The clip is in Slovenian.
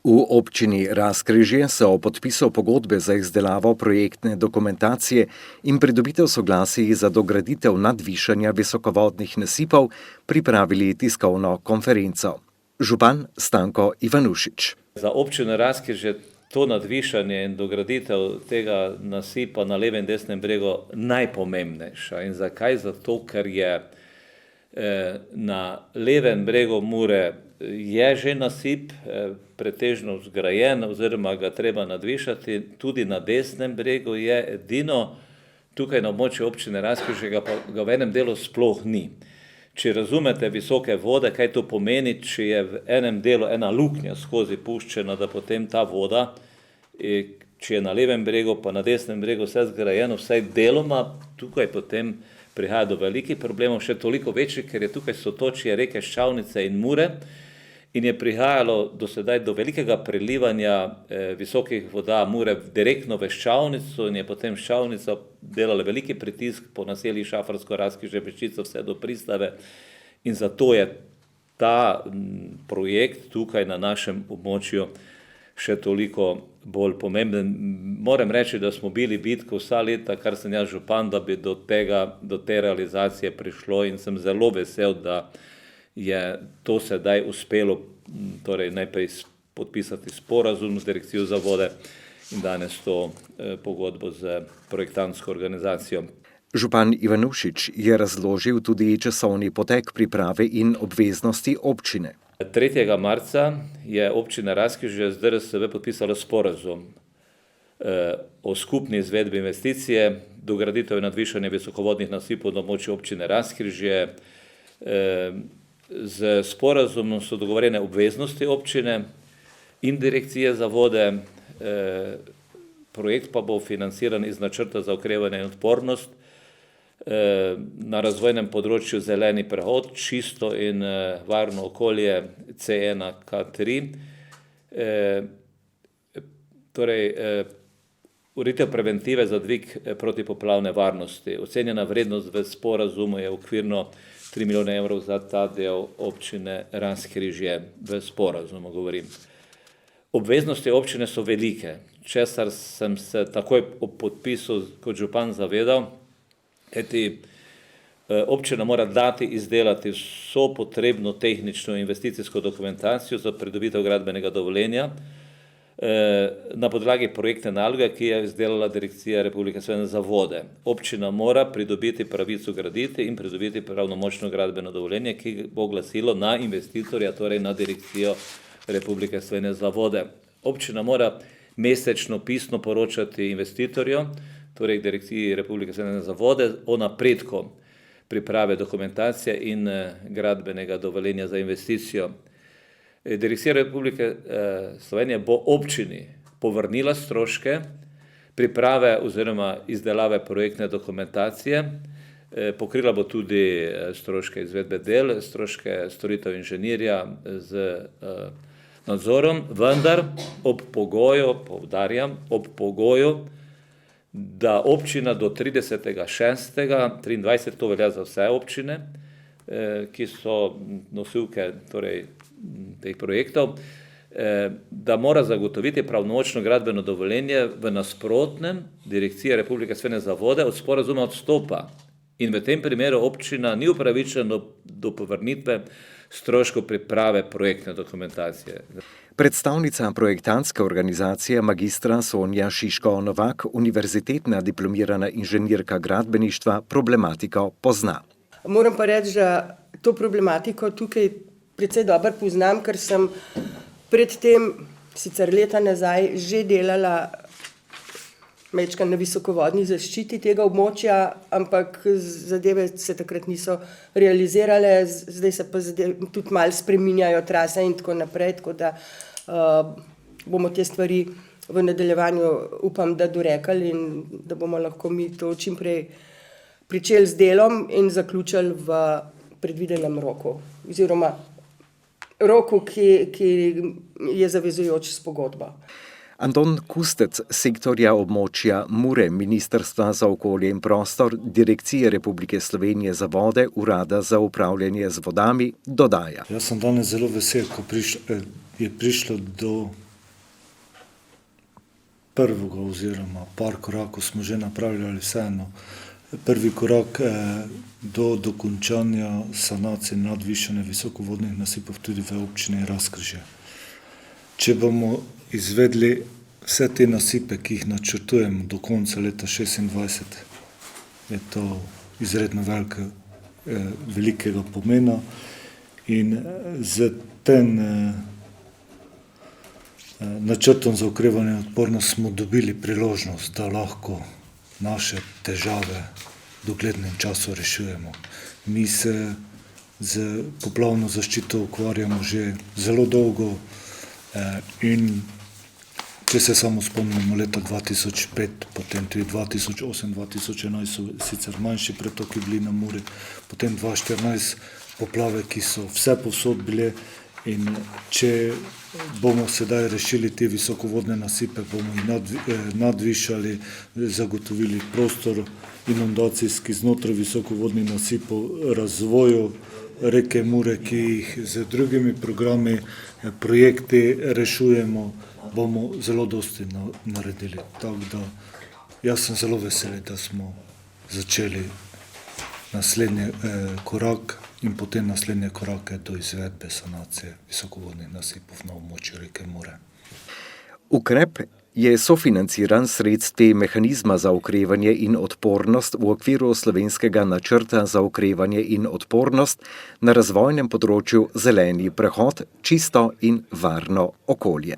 V občini Razkrižje so o podpisu pogodbe za izdelavo projektne dokumentacije in pridobitev soglasij za dograditev nadvišanja visokovodnih nasipov pripravili tiskovno konferenco. Župan Stanko Ivanušič. Za občino Razkrižje to nadvišanje in dograditev tega nasipa na levem in desnem bregu najpomembnejša. In zakaj? Zato, ker je na levem bregu Mure je že nasip pretežno zgrajen oziroma ga treba nadvišati, tudi na desnem bregu je edino, tukaj na območju občine Razkrižje ga v enem delu sploh ni. Če razumete visoke vode, kaj to pomeni, če je v enem delu ena luknja skozi puščena, da potem ta voda, če je na levem bregu pa na desnem bregu vse zgrajeno, vsaj deloma, tukaj potem prihaja do velikih problemov, še toliko večjih, ker je tukaj sotočje reke Ščavnice in Mure in je prihajalo do sedaj do velikega prelivanja visokih voda Mure direktno v Ščavnico in je potem Ščavnica delala veliki pritisk po naseljih Šafarsko, Razkrižje, Pečica, vse do pristave in zato je ta projekt tukaj na našem območju še toliko bolj pomemben. Moram reči, da smo bili bitko vsa leta, kar sem jaz župan, da bi do te realizacije prišlo in sem zelo vesel, da je to sedaj uspelo, torej najprej podpisati sporazum z Direkcijo za vode in danes to pogodbo z projektantsko organizacijo. Župan Ivanušič je razložil tudi časovni potek priprave in obveznosti občine. 3. marca je občina Razkrižje z DRSV podpisala sporazum o skupni izvedbi investicije, dograditev in nadvišanje visokovodnih nasipov na območju občine Razkrižje. Z sporazumom so dogovorjene obveznosti občine in Direkcije za vode. Projekt pa bo financiran iz načrta za okrevanje in odpornost na razvojnem področju zeleni prehod, čisto in varno okolje C1K3. Torej, ureditev preventive za dvig protipoplavne varnosti. Ocenjena vrednost v sporazumu je okvirno 3 milijone evrov za ta del občine Razkrižje, v sporazumu govorim. Obveznosti občine so velike, česar sem se takoj ob podpisu kot župan zavedal, kajti občina mora dati izdelati vso potrebno tehnično investicijsko dokumentacijo za pridobitev gradbenega dovoljenja na podlagi projektne naloge, ki je izdelala Direkcija Republike Slovenije za vode. Občina mora pridobiti pravico graditi in pridobiti pravnomočno gradbeno dovoljenje, ki bo glasilo na investitorja, torej na Direkcijo Republike Slovenije za vode. Občina mora mesečno pisno poročati investitorju, torej Direkciji Republike Slovenije za vode, o napredku priprave dokumentacije in gradbenega dovoljenja za investicijo. Direkcija Republike Slovenije bo občini povrnila stroške priprave oziroma izdelave projektne dokumentacije, pokrila bo tudi stroške izvedbe del, stroške storitev inženirja z nadzorom, vendar ob pogoju, poudarjam, ob pogoju, da občina do 30.6.23, to velja za vse občine, ki so nosilke torej teh projektov, da mora zagotoviti pravnomočno gradbeno dovoljenje, v nasprotnem Direkcija Republike Slovenije za vode od sporazuma odstopa in v tem primeru občina ni upravičena do povrnitve stroškov priprave projektne dokumentacije. Predstavnica projektantske organizacije magistra Sonja Šiško-Novak, univerzitetna diplomirana inženirka gradbeništva, problematiko pozna. Moram pa reči, da to problematiko tukaj precej dobro poznam, ker sem predtem, sicer leta nazaj, že delala majčkeno na visokovodni zaščiti tega območja, ampak zadeve se takrat niso realizirale, zdaj se pa tudi malo spreminjajo trase in tako naprej, tako da bomo te stvari v nadaljevanju, upam, da dorekali in da bomo lahko mi to čim prej pričeli z delom in zaključili v predvidenem roku, oziroma roku, ki je zavezujoč s pogodbo. Anton Kustec, sektorja območja Mure, Ministrstva za okolje in prostor, Direkcije Republike Slovenije za vode, Urada za upravljanje z vodami, dodaja. Jaz sem danes zelo vesel, ko je prišlo do prvega oziroma par korakov smo že napravljali vseeno. Prvi korak do dokončanja sanacije nadvišanja visokovodnih nasipov tudi v občini Razkrižje. Če bomo izvedli vse te nasipe, ki jih načrtujemo do konca leta 2026, je to izredno velikega pomena in z tem načrtom za okrevanje in odpornost smo dobili priložnost, da lahko naše težave v doglednem času rešujemo. Mi se z poplavno zaščito ukvarjamo že zelo dolgo in če se samo spomnimo leta 2005, potem tudi 2008-2011 so sicer manjši pretoki bili na Muri, potem 2014 poplave, ki so vse povsod bile, in če bomo sedaj rešili te visokovodne nasipe, bomo jih nadvišali, zagotovili prostor inundacijski znotraj visokovodnih nasipov, razvoju reke Mure, ki jih z drugimi programi, projekti rešujemo, bomo zelo dosti naredili. Tako da jaz sem zelo vesel, da smo začeli naslednji korak in potem naslednje korake do izvedbe sanacije visokovodnih nasipov na območju reke Mure. Ukrep je sofinanciran s sredstvi mehanizma za okrevanje in odpornost v okviru slovenskega načrta za okrevanje in odpornost na razvojnem področju zeleni prehod, čisto in varno okolje.